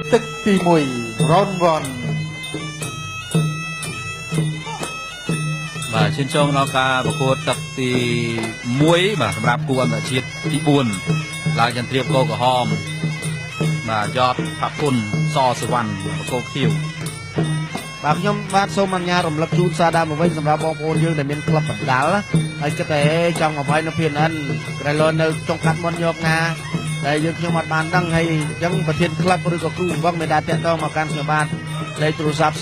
ទឹកទី1 round 1 បាទឈានចូលដល់ការប្រកួតទឹកទី1បាទសម្រាប់គូអន្តរជាតិទី4ឡើងចន្ទ្រាបគោក្រហមបាទយត់ផាប់គុណសសវណ្ណបកគោខៀវបាទខ្ញុំបាទសូមអនុញ្ញាតរំលឹកជូនសារដើមមកវិញសម្រាប់បងប្អូនយើងដែលមានក្លឹបបណ្ដាលហើយគិតតែចង់មកវាយនៅ PNN ក្រែលនៅចុងកាត់មុនយកណាដែលយើងខ្ញុំអត់បានដឹងហើយអញ្ចឹងប្រធានក្លឹបឬក៏គ្រូបង្វឹកមានដែរតាក់ទងមកកាន់ខ្ញុំបាទលេខទូរស័ព្ទ016 757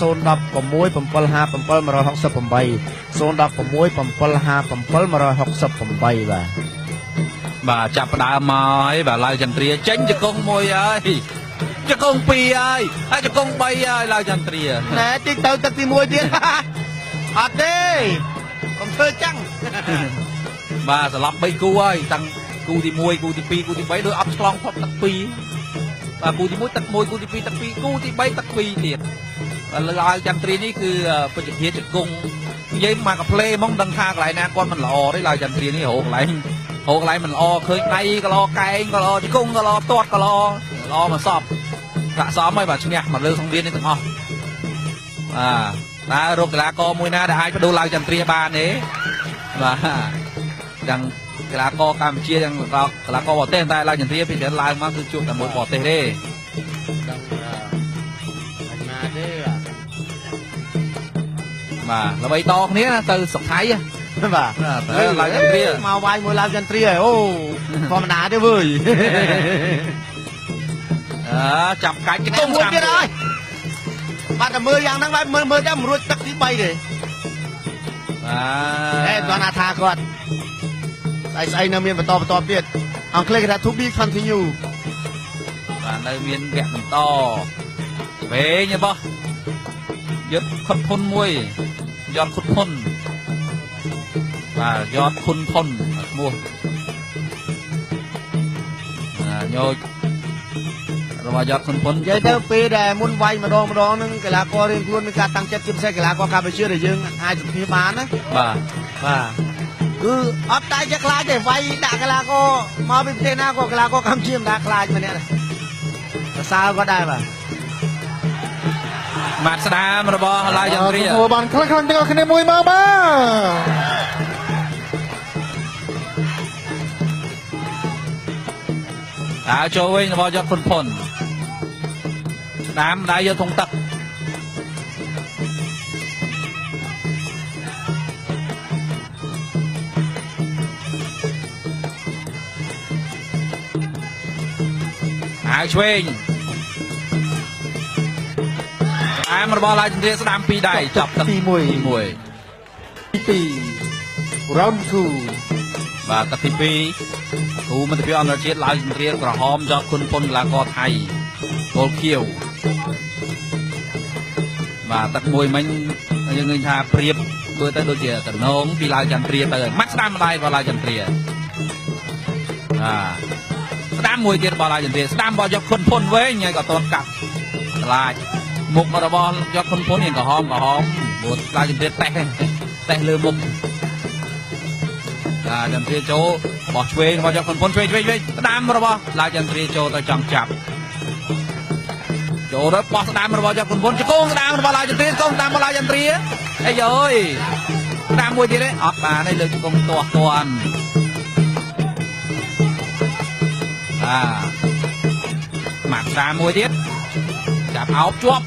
168 បាទចាប់ផ្ដើមមកហើយបាទឡើងចន្ទ្រាចេញជង្គង់1ហើយជង្គង់2ហើយហើយជង្គង់3ហើយឡើងចន្ទ្រាណែតិចទៅទឹកទី1ទៀតអត់ទេកុំធ្វើចឹងបាទស្លាប់3គូហើយតាំងគូទី1គូទី2គូទី3ដោយអត់ឆ្លងផុតទឹក2បាទគូទី1ទឹក1គូទី2ទឹក2គូទី3ទឹក2ទៀតបាទឡើងចន្ទ្រានេះគឺពេជ្រភាជង្គង់និយាយមកកាផ្លេហ្មងដឹងថាកន្លែងណាគាត់មិនល្អទេឡើងចន្ទ្រានេះរកកន្លែងមិនល្អឃើញដៃក៏ល្អកែងក៏ល្អជង្គង់ក៏ល្អទាត់ក៏ល្អមកសពប្រាក់សមហើយបាទឈ្នះមកលើសង្វៀននេះទាំងអស់បាទតើរកកីឡាករមួយណាដែលអាចបដូរឡើងចន្ទ្រាបានទេបាទទាំងកីឡាករកម្ពុជាទាំងកីឡាករបរទេសតែឡើងចន្ទ្រាពីច្រើនឡើងមកគឺជួបតែមួយបរទេសទេដឹងណាទេបាទល្បីតគ្នាទៅសុខថៃបាទទៅឡើងចន្ទ្រាមកវាយមួយឡើងចន្ទ្រាអូធម្មតាទេវើយចាប់កាច់ជង្គង់មួយទៀតហើយបាទតែមើលយ៉ាងហ្នឹងបាទមើលតែមិនរួចទឹកទី3ទេបាទគាត់ណាថាគាត់ស្អីនៅមានបន្តទៀតអង់គ្លេសគេថា to be continue បាទនៅមានវគ្គបន្តវែងបោះយុទ្ធខុនភុនមួយយត់ខុនភុនបាទយត់ខុនភុនឈ្មោះញោចរបស់យត់ខុនភុននិយាយទៅពេលដែលមុនវាយម្ដងហ្នឹងកីឡាកររៀងខ្លួនមានការតាំងចិត្តជាពិសេសកីឡាករកម្ពុជាដែលយើងអាចជំនាញបានណាបាទគឺអត់តែជាខ្លាចទេវាយដាក់កីឡាករមកពីប្រទេសណាក៏កីឡាករកម្ពុជាមិនដាខ្លាចម្នាក់សរសើរក៏ដែរបាទម៉ាត់ស្ដាមរបស់ឡាយចន្ទ្រាបានខ្លាំងទាំងអស់គ្នាមួយមកបាទចូលវិញរបស់យត់ខុនភុនស្ដាមដៃយកធុងទឹកហើយឆ្វេងអាមរបស់ឡាយចន្ទ្រាស្ដាម2ដៃចាប់ទឹកទី1ទី2 round 2បាទទឹកទី2គ្រូមិត្តភាពអន្តរជាតិឡាយចន្ទ្រាក្រហមយត់ខុនភុនកីឡាករថៃគោលខៀវបាទទឹកមួយមិញយើងឃើញថាព្រៀបធ្វើទៅដូចជាតំណងពីឡាយចន្ទ្រាទៅម៉ាត់ស្ដាមម្ដាយរបស់ឡាយចន្ទ្រាស្ដាមមួយទៀតរបស់ឡាយចន្ទ្រាស្ដាមរបស់យកខុនភុនវិញហើយក៏តន់កាត់ខ្លាចមុខរបស់យកខុនភុននេះក្រហមព្រោះឡាយចន្ទ្រាតេះលើមុខចន្ទ្រាចូលបោះឆ្វេងរបស់យកខុនភុនឆ្វេងស្ដាមរបស់ឡាយចន្ទ្រាចូលទៅចង់ចាប់ចូលទៅបោះស្ដាមរបស់យកខុនភុនជង្គង់ស្ដាមរបស់ឡាយចន្ទ្រាជង្គង់ស្ដាមរបស់ឡាយចន្ទ្រាអីយើយស្ដាមមួយទៀតទេអត់បានទេលើជង្គង់ទាស់តាន់ម៉ាក់ស្ដាមមួយទៀតចាប់អោបជាប់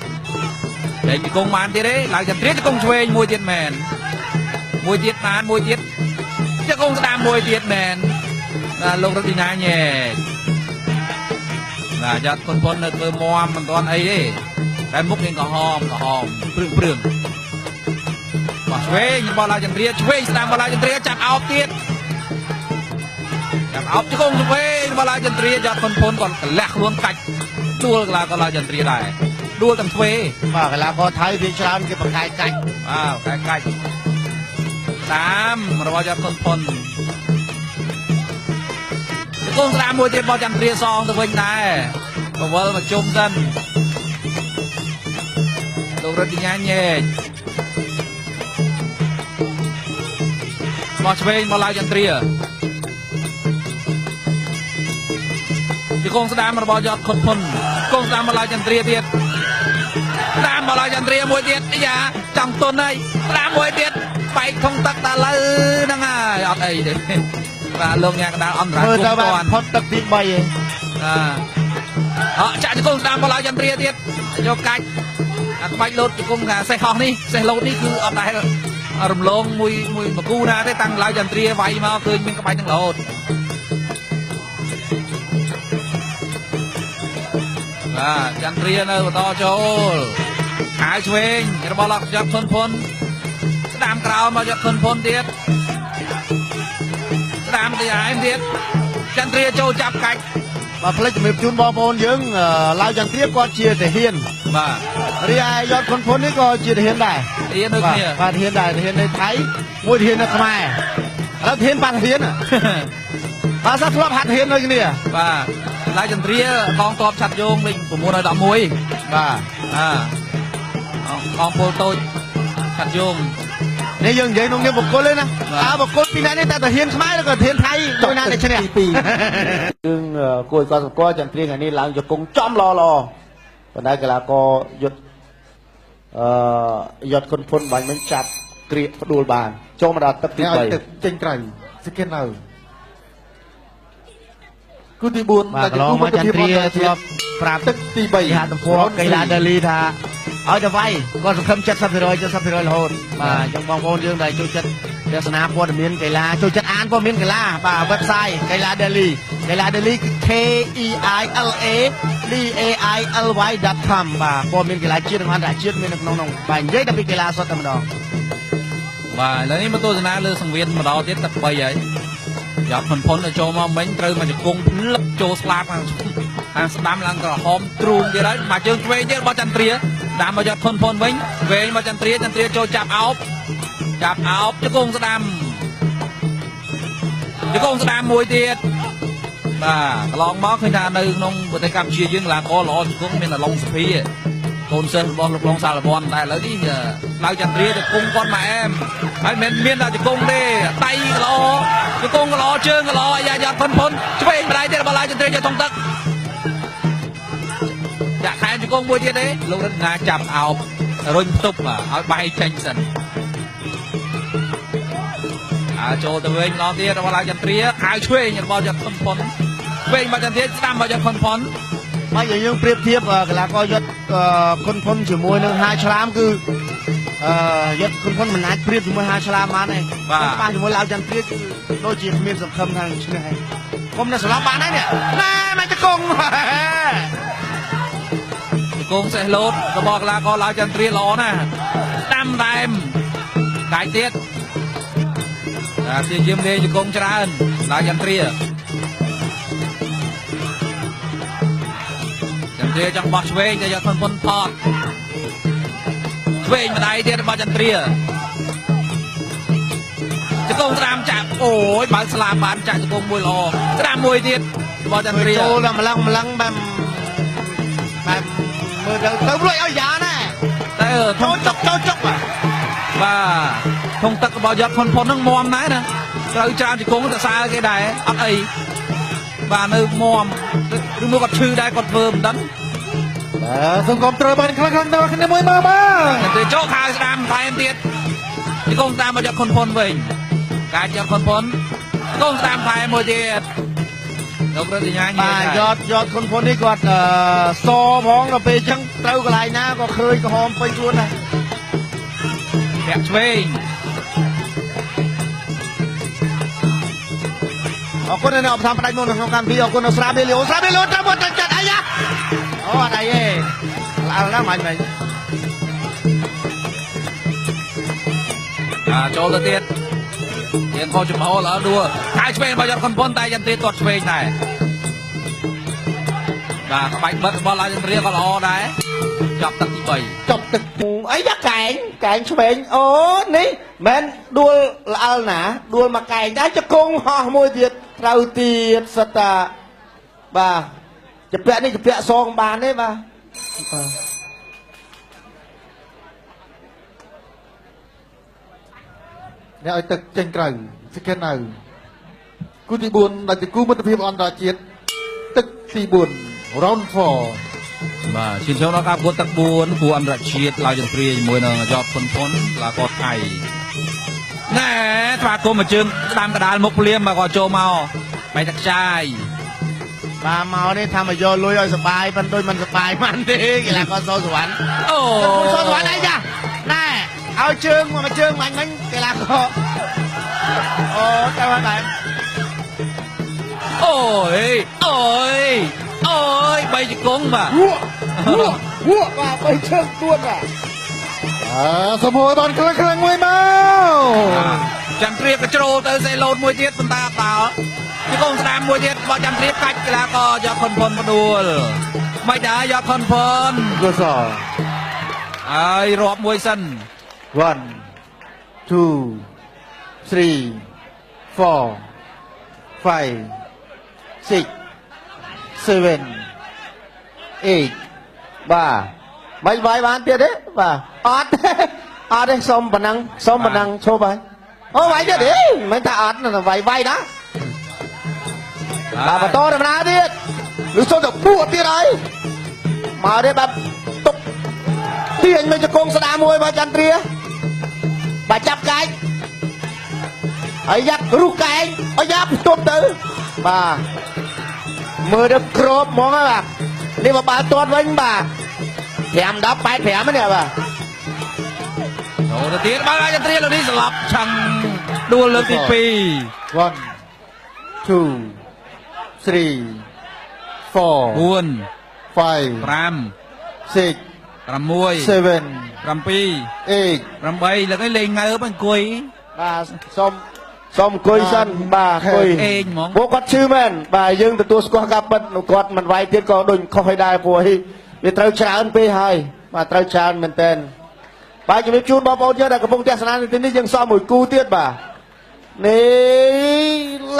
លេងជង្គង់បានទៀតទេឡាយចន្ទ្រាជង្គង់ឆ្វេងមួយទៀតមែនមួយទៀតបានមួយទៀតជង្គង់ស្ដាមមួយទៀតមែនលោករត់ឌីណាញ៉េយ៉ាត់ខុនភុននៅធ្វើមមមិនទាន់អីទេតែមុខនេះក្រហមព្រឿងបោះឆ្វេងរបស់ឡាយចន្ទ្រាឆ្វេងស្ដាមរបស់ឡាយចន្ទ្រាចាប់អោបទៀតចាប់អោបជង្គង់ឆ្វេងរបស់ឡាយចន្ទ្រាយ៉ាត់ខុនភុនគាត់កលះខ្លួនកាច់ដួលកីឡាករឡាយចន្ទ្រាដែរដួលទាំងឆ្វេងបាទកីឡាករថៃវាច្រើនគេបកាយកាច់កាច់តាមរបស់យ៉ាត់ខុនភុនគង់ស្ដាមមួយទៀតរបស់ចន្ទ្រាសងទៅវិញដែរបវលមកជុំសិនលោករត់ឌីណាញ៉េបោះឆ្វេងមកឡាយចន្ទ្រាជង្គង់ស្ដាមរបស់យត់ខុនភុន កងស្ដាំបលាចន្ទ្រាទៀតស្ដាំបលាចន្ទ្រាមួយទៀតយ៉ាចង់ទុនហើយស្ដាំមួយទៀតបែកធុងទឹកដល់លើហ្នឹងហើយអត់អីទេបាទលោកញ៉ាកដាលអន្តរាគមន៍តាន់ ផុតទឹកទី3ឯង ចាក់ជង្គង់ស្ដាំបលាចន្ទ្រាទៀតយកកាច់អាក្បាច់លោតជង្គង់ថាសេះហោះនេះសេះលោតនេះគឺអត់ដែលរំលងមួយបកគូណាទេតាំងឡាយចន្ទ្រាវាយមកឃើញមានក្បាច់ទាំងរហូតបាទចន្ទ្រានៅបន្តចូលខាយឆ្វេងរបស់លោកយកធុនភុនស្ដាំក្រោមមកយកធុនភុនទៀតស្ដាំទីឯមទៀតចន្ទ្រាចូលចាប់កាច់ បាទផ្លេចជំរាបជូនបងប្អូនយើងឡាវចន្ទ្រាគាត់ជាទាហាន បាទ រីឯយត់ខុនភុននេះក៏ជាទាហានដែរ ទាហានដូចគ្នា បាទទាហានដែរទាហាននៅថៃមួយទាហាននៅខ្មែរឥឡូវទាហានបាត់ទាហានបាទសាធ្លាប់ហាត់ទាហានដូចគ្នា បាទឡាយចន្ទ្រាកងទ័ពឆាត់យោងលេខ911 បាទ កងពលតូចឆាត់យោង នេះយើងនិយាយក្នុងនាមបុគ្គលទេណាតើបុគ្គលពីរនាក់នេះតើទាហានខ្មែរឬក៏ទាហានថៃមួយណាដែលឈ្នះ យើងគួរឲ្យកត់សម្គាល់ចន្ទ្រាថ្ងៃនេះឡើងជង្គង់ចំល្អប៉ុន្តែកីឡាករយុទ្ធខុនភុនបាញ់មិញចាប់គ្រាកផ្ដួលបានចូលមកដល់ទឹកទី ឲ្យទឹកចេញក្រៅសង្កេតនៅគូទី4 បាទកន្លងមកចន្ទ្រាធ្លាប់ប្រាប់ ទឹកទី គេហាត់ទំព័រកីឡាដេលីថាឲ្យទៅវាយគាត់សង្ឃឹម 70% រហូតបាទអញ្ចឹងបងប្អូនយើងដែលចូលចិត្តទស្សនាព័ត៌មានកីឡាចូលចិត្តអានព័ត៌មានកីឡាបាទ website កីឡាដេលីគឺ KEILADAILY.com បាទព័ត៌មានកីឡាជាតិនិងអន្តរជាតិមាននៅក្នុងនោះបាទនិយាយតែពីកីឡាសុទ្ធតែម្ដង បាទឥឡូវនេះមកទស្សនាលើសង្វៀនម្ដងទៀតទឹក3ហើយយ៉ាប់ផុនទៅចូលមកមិញត្រូវមកជង្គង់ភ្លឹបចូលស្លាប់ខាងស្ដាំឡើងក្រហមទ្រូងទៀតហើយមកជើងឆ្វេងទៀតរបស់ចន្ទ្រាដាំមកយ៉ាប់ផុនវិញវែងមកចន្ទ្រាចូលចាប់អោបជង្គង់ស្ដាំមួយទៀតបាទកន្លងមកឃើញថានៅក្នុងប្រទេសកម្ពុជាយើងឡាកល្អជង្គង់មានអាឡុងសុភីកូនសិស្សរបស់លោកឡុងសាឡវ័នតែឥឡូវនេះឡៅចន្ទ្រាជង្គង់គាត់មកអែមហើយមិនមានតែជង្គង់ទេដៃល្អជង្គង់ល្អជើងល្អយ៉ាយ៉ាផុនឆ្វេងម្ដាយទៀតរបស់ឡៅចន្ទ្រាយកធំទឹកចាក់ខែជង្គង់មួយទៀតទេលោករឹតណាចាប់អោបរុញផ្ទប់ឲ្យបែកចេញសិនចូលទៅវិញម្ដងទៀតរបស់ឡៅចន្ទ្រាអាវឆ្វេងរបស់យកធំផុនឆ្វេងមកចន្ទ្រាស្ដាំមកយកផុនមកយើងប្រៀបធៀបកីឡាករយុទ្ធខុនភុនជាមួយនឹងហាឆ្លាមគឺយុទ្ធខុនភុនមិនអាចប្រៀបជាមួយហាឆ្លាមបានទេប៉ះជាមួយឡាវចន្ទ្រាគឺដូចជាគ្មានសង្ឃឹមថានឹងឈ្នះហើយកុំនៅស្លាប់បានហើយនេះណែមកជង្គង់សេះលោតរបស់កីឡាករឡាវចន្ទ្រាល្អណាស់ស្ដាំដែមកាយទៀតជាយាមលេងជង្គង់ច្រើនឡាវចន្ទ្រាចង់បោះឆ្វេងតែយកផុនផតឆ្វេងម្ដាយទៀតរបស់ចន្ទ្រាជង្គង់ស្ដាំចាក់អូយបើស្លាប់បានចាក់ជង្គង់មួយល្អស្ដាំមួយទៀតរបស់ចន្ទ្រាចូលដល់ម្លឹងបែបមើលទៅរួចឲ្យយ៉ាងណាតែចូលចុកបាទធុងទឹករបស់យកផុនហ្នឹងមមដែរណាត្រូវច្រើនជង្គង់ទៅសើគេដែរអត់អីបាទនៅមមឬមកគាត់ឈឺដែរគាត់ធ្វើមិនដឹងសង្គមត្រូវបានខ្លាំងដល់គ្នាមួយមកទៅចូលខៅស្ដាំតែទៀតជង្គង់តាមមកយកខុនភុនវិញការយកខុនភុនជង្គង់តាមតែមួយទៀតលោករត់ញ៉ាញបាទយកខុនភុននេះគាត់សផងដល់ពេលអញ្ចឹងត្រូវកន្លែងណាក៏ឃើញក្រហមពេញខ្លួនដែរពាក់ឆ្វេងអរគុណអ្នកអបតាមផ្ដាច់មុនក្នុងកម្មវិធីអរគុណដល់ស្រាបេលីអូតាមមកចាត់អីយ៉ាអូអត់អីទេឡើងណាមិនចូលទៅទៀតយើងខុសចំហល្អដួលហើយឆ្វេងរបស់យកខុនភុនតែយន្ត្រីទាត់ឆ្វេងដែរបាទក្បាច់បិទរបស់ឡាយចន្ទ្រាក៏ល្អដែរចាប់ទឹកទី3ចប់ទឹកអីយ៉ាកែងឆ្វេងអូនេះមិនដួលល្អលណាដួលមកកែងដែរជង្គង់ហោះមួយទៀតត្រូវទៀតសិតតាបាទជពាក់នេះជពាក់សងបានទេបាទអ្នកឲ្យទឹកចេញក្រៅសង្កេតនៅគូទី4ដែលជាគូមិត្តភាពអន្តរជាតិទឹកទី4 round 4 បាទឈានចូលដល់ការប្រកួតទឹក4គូអន្តរជាតិឡើងជម្រាជាមួយនឹងយប់ផុនឡាកោថៃណែស្វាគមន៍មួយជើងស្ដាំកដាលមុខភ្លាមបាទក៏ចូលមកបែកទឹកចាយ បាទមកនេះថាមកយកលុយឲ្យសបាយប៉ុន្តែមិនសបាយបានទេកីឡាករសូសវណ្ណ អូ សូសវណ្ណអីចាណែឲ្យជើងមកជើងមាញ់មិញកីឡាករអូតែមកដែរ អូយបីជង្គង់បាទ វក់បាទបីជើងទួតបាទ សមហួរបានខ្លាំងមួយមក ចាំព្រៀបក៏ជ្រោលទៅសេឡូនមួយទៀតប៉ុន្តែអត់ដល់ជង្គង់ស្ដាមមួយទៀតបោះចាំព្រៀបកាច់កីឡាករយកខុនផុនផ្ដួលមិនដែរយកខុនផុន គូស ហើយរាប់មួយសិន 1 2 3 4 5 6 7 8 បាទមិនវាយបានទៀតទេបាទអត់អត់ទេសុំប៉ុណ្ណឹងឈប់ហើយអូវាយទៀតទេមិនថាអត់វាយណាបាទបន្តដំណើរទៀតលឺសូទៅពួតទៀតហើយមកទេបាទទុកទាញមកជង្គង់ស្ដាមួយបាទចន្ទ្រាបាទចាប់កាច់ហើយយ៉ាប់រុះកែងឲ្យយ៉ាប់ទប់ទៅបាទមើលទៅក្របហ្មងបាទនេះមកបាល់ទាត់វិញបាទ5 10 8 5នេះបាទ ចូលទៅទៀតបាទចន្ទ្រាលោកនេះស្លាប់ឆឹងដួលលើកទី2 1 2 3 4 4 5 5 6 6 7 7 8 8លើកនេះលេងងើបអង្គុយ បាទសុំអង្គុយសិនបាទអង្គុយ អេងហ្មង ពួកគាត់ឈឺមែនបាទយើងទទួលស្គាល់ការពិតគាត់មិនវាយទៀតក៏ដូចខុសឲ្យដែរព្រោះវាត្រូវច្រើនពេកហើយបាទត្រូវច្រើនមែនតើបាទជំរាបជូនបងប្អូនយើងដែលកំពុងទស្សនានៅទីនេះយើងសល់មួយគូទៀតបាទនេះ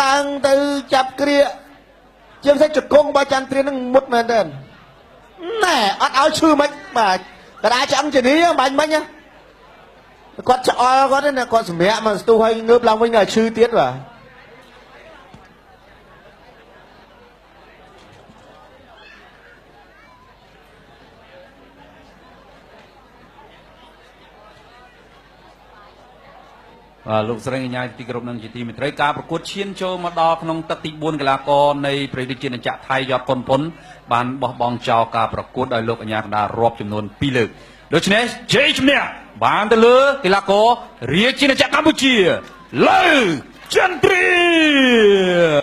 ឡើងទៅចាប់គ្រាជាពិសេសជង្គង់របស់ចន្ទ្រានឹងមុតមែនតើណែអត់ឲ្យឈឺមិនបាទកដាឆ្អឹងជនីបាញ់មិញណាគាត់ឆ្អល់គាត់ណាគាត់សម្រាកមកស្ទុះឲ្យងើបឡើងវិញដល់ឈឺទៀតបាទលោកស្រីកញ្ញាទីគោរពនឹងជាទីមេត្រីការប្រកួតឈានចូលមកដល់ក្នុងទឹកទី4កីឡាករនៃប្រទេសជាតិចក្រថៃយកប៉ុនប៉ុនបានបោះបង់ចោលការប្រកួតដោយលោកកញ្ញាកណ្ដាលរាប់ចំនួន2លើកដូច្នេះជ័យជំនះបានទៅលើកីឡាកររាជាណាចក្រកម្ពុជាលើចន្ទ្រា